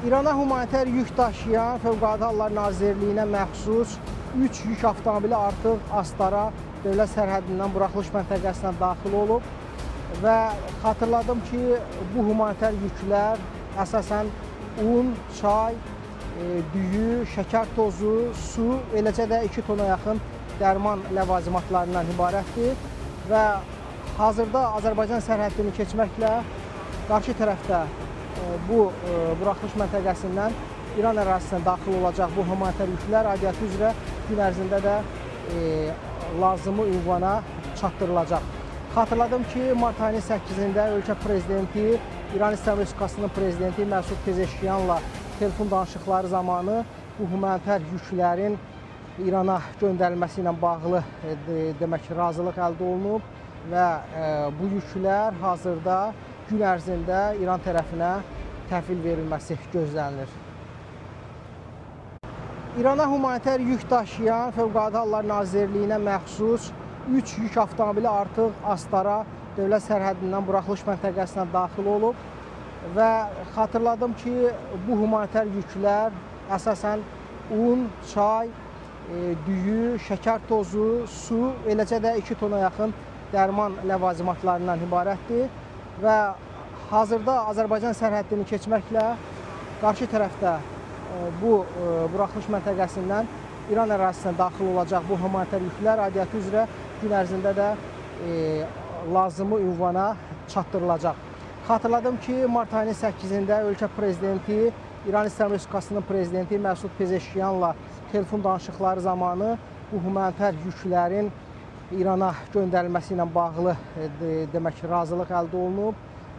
İrana humanitar yük daşıyan Fövqəladə Hallar Nazirliyinə məxsus 3 yük avtomobili artıq Astara dövlət sərhədindən buraxılış məntəqəsinə daxil olub və xatırladım ki, bu humanitar yüklər əsasən un, çay, düyü, şəkər tozu, su, eləcə də 2 tona yaxın dərman ləvazimatlarından ibarətdir və hazırda Azərbaycan sərhədini keçməklə qarşı tərəfdə bu buraxılış məntəqəsindən İran ərazisinə daxil olacaq bu humanitar yüklər aidiyyatı üzrə gün ərzində də lazımi ünvana çatdırılacaq. Xatırladım ki, mart ayının 8-də ölkə prezidenti, İran İslam Respublikasının prezidenti Məsud Pezeşkiyanla telefon danışıqları zamanı bu humanitar yüklərin İrana göndərilməsi ilə bağlı demək ki, razılıq əldə olunub və bu yüklər hazırda gün ərzində İran tərəfinə təhvil verilməsi gözlənilir. İrana humanitar yük daşıyan Fövqəladə Hallar Nazirliyinə məxsus 3 yük avtomobili artıq Astara dövlət sərhədindən buraxılış məntəqəsinə daxil olub və xatırladım ki, bu humanitar yüklər əsasən un, çay, düyü, şəkər tozu, su, eləcə də 2 tona yaxın dərman ləvazimatlarından ibarətdir və hazırda Azərbaycan sərhədini keçməklə qarşı tərəfdə bu buraxılış məntəqəsindən İran ərazisinə daxil olacaq bu humanitar yüklər aidiyyatı üzrə gün ərzində də lazımi ünvana çatdırılacaq. Xatırladım ki, mart ayının 8-də ölkə prezidenti, İran İslam Respublikasının prezidenti Məsud Pezeşkiyanla telefon danışıqları zamanı bu humanitar yüklərin İrana göndərilməsi ilə bağlı demək ki, razılıq əldə olunub